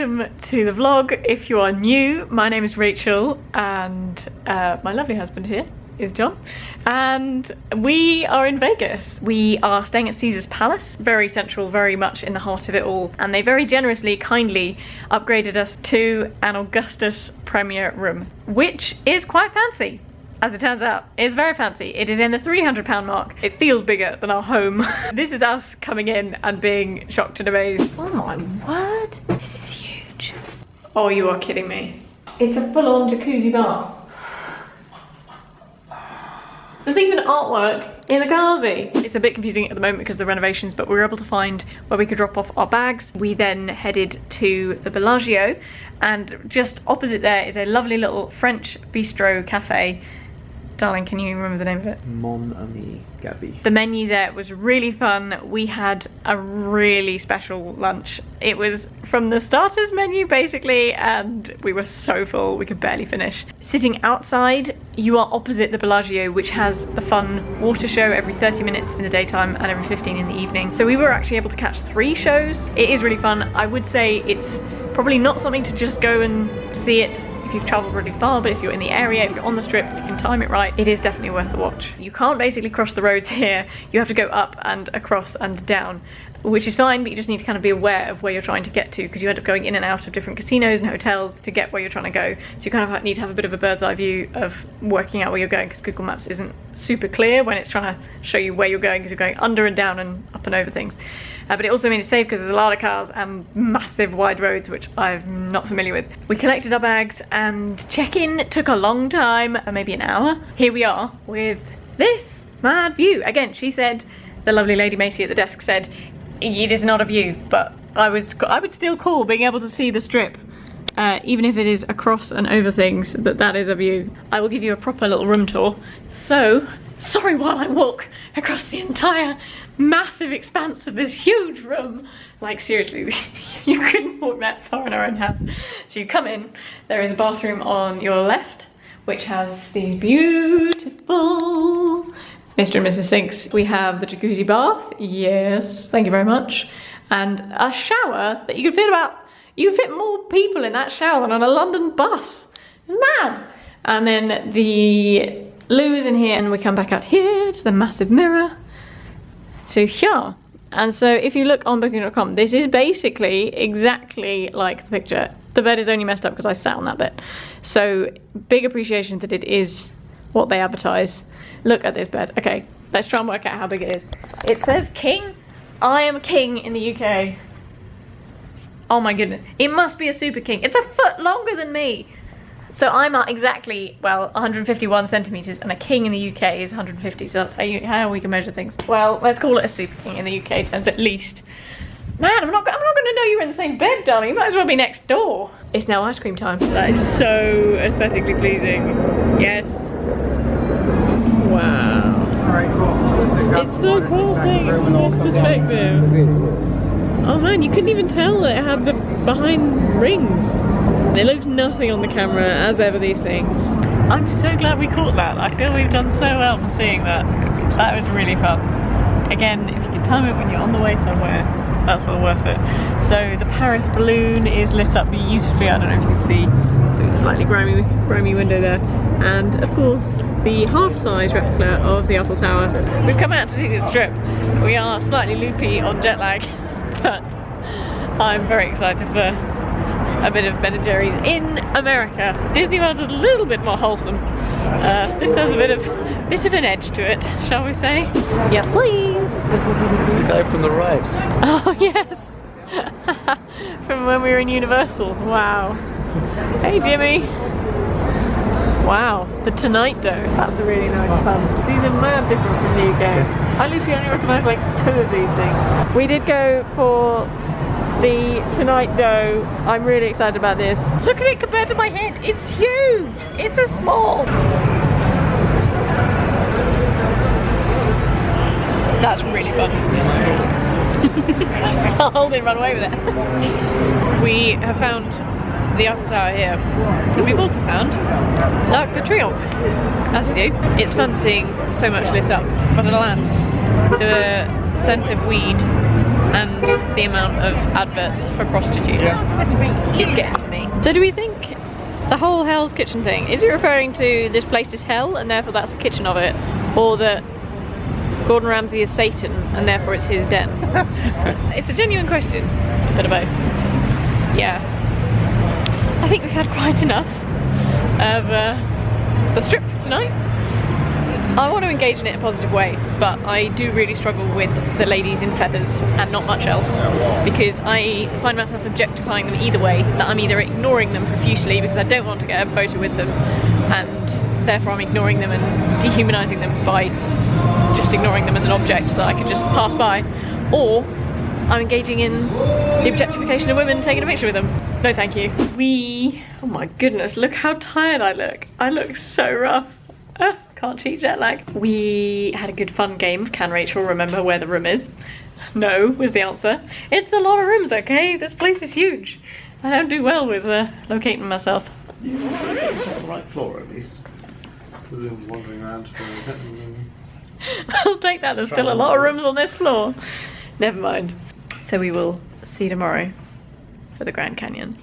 welcome to the vlog. If you are new, my name is Rachel and my lovely husband here is John, and we are in Vegas. We are staying at Caesar's Palace, very central, very much in the heart of it all, and they very generously, kindly upgraded us to an Augustus Premier room, which is quite fancy. As it turns out, it's very fancy. It is in the £300 mark. It feels bigger than our home. This is us coming in and being shocked and amazed. Oh my word, this is huge. Oh, you are kidding me. It's a full-on jacuzzi bath. There's even artwork in the jacuzzi. It's a bit confusing at the moment because of the renovations, but we were able to find where we could drop off our bags. We then headed to the Bellagio, and just opposite there is a lovely little French bistro cafe. Darling, can you remember the name of it? Mon Ami Gabi. The menu there was really fun. We had a really special lunch. It was from the starters menu basically, and we were so full we could barely finish. Sitting outside, you are opposite the Bellagio, which has the fun water show every 30 minutes in the daytime and every 15 in the evening. So we were actually able to catch 3 shows. It is really fun. I would say it's probably not something to just go and see it if you've traveled really far, but if you're in the area, if you're on the strip, if you can time it right, it is definitely worth a watch. You can't basically cross the roads here. You have to go up and across and down, which is fine, but you just need to kind of be aware of where you're trying to get to, because you end up going in and out of different casinos and hotels to get where you're trying to go. So you kind of need to have a bit of a bird's eye view of working out where you're going, because Google Maps isn't super clear when it's trying to show you where you're going, because you're going under and down and up and over things. But it also means it's safe because there's a lot of cars and massive wide roads, which I'm not familiar with. We collected our bags and check-in took a long time, maybe an hour. Here we are with this mad view. Again, she said, the lovely lady Macy at the desk said, it is not a view, but I would still call being able to see the strip, even if it is across and over things, that is a view. I will give you a proper little room tour. So, sorry while I walk across the entire massive expanse of this huge room. Like seriously, you couldn't walk that far in our own house. So you come in, there is a bathroom on your left, which has these beautiful Mr. and Mrs. sinks. We have the jacuzzi bath, yes, thank you very much. And a shower that you can fit more people in that shower than on a London bus. It's mad. And then the loo is in here, and we come back out here to the massive mirror. So here. And so if you look on booking.com, this is basically exactly like the picture. The bed is only messed up because I sat on that bit. So big appreciation that it is what they advertise. Look at this bed. Okay, let's try and work out how big it is. It says king. I am a king in the UK. Oh my goodness. It must be a super king. It's a foot longer than me. So I'm at exactly, well, 151 centimeters, and a king in the UK is 150, so that's how we can measure things. Well, let's call it a super king in the UK terms at least. Man, I'm not gonna know you were in the same bed, darling. You might as well be next door. It's now ice cream time. That is so aesthetically pleasing. Yes. Wow. It's so cool seeing it from this perspective. Oh man, you couldn't even tell that it had the behind rings. It looks nothing on the camera, as ever these things. I'm so glad we caught that. I feel we've done so well for seeing that. That was really fun. Again, if you can time it when you're on the way somewhere, that's well worth it. So the Paris balloon is lit up beautifully. I don't know if you can see the slightly grimy window there. And of course, the half-size replica of the Eiffel Tower. We've come out to see the strip. We are slightly loopy on jet lag, but I'm very excited for a bit of Ben & Jerry's in America. Disneyland's a little bit more wholesome. This has a bit of an edge to it, shall we say? Yes, please. It's the guy from the ride. Oh yes, from when we were in Universal. Wow. Hey Jimmy. Wow, the Tonight Dough. That's a really nice pun. These are mad different from the UK. I literally only recognise like 2 of these things. We did go for the Tonight Dough. I'm really excited about this. Look at it compared to my head. It's huge. It's a small. That's really fun. I'll hold it and run away with it. We have found the Eiffel Tower here. And we've also found L'Arc de Triomphe. As we do. It's fun seeing so much lit up. But alas, the scent of weed and the amount of adverts for prostitutes is getting to me. So do we think the whole Hell's Kitchen thing, is it referring to this place is hell and therefore that's the kitchen of it? Or that Gordon Ramsay is Satan and therefore it's his den? It's a genuine question. A bit of both. Yeah. I think we've had quite enough of the strip tonight. I want to engage in it in a positive way, but I do really struggle with the ladies in feathers and not much else, because I find myself objectifying them either way, that I'm either ignoring them profusely because I don't want to get a photo with them and therefore I'm ignoring them and dehumanising them by just ignoring them as an object so that I can just pass by, or I'm engaging in the objectification of women, taking a picture with them. No thank you. Oh my goodness, look how tired I look. I look so rough. Can't cheat jet lag. We had a good fun game of Can Rachel remember where the room is? No was the answer. It's a lot of rooms, okay? This place is huge. I don't do well with locating myself. It's on the right floor at least. Wandering around for I'll take that, there's still a lot of rooms on this floor. Never mind. So we will see you tomorrow for the Grand Canyon.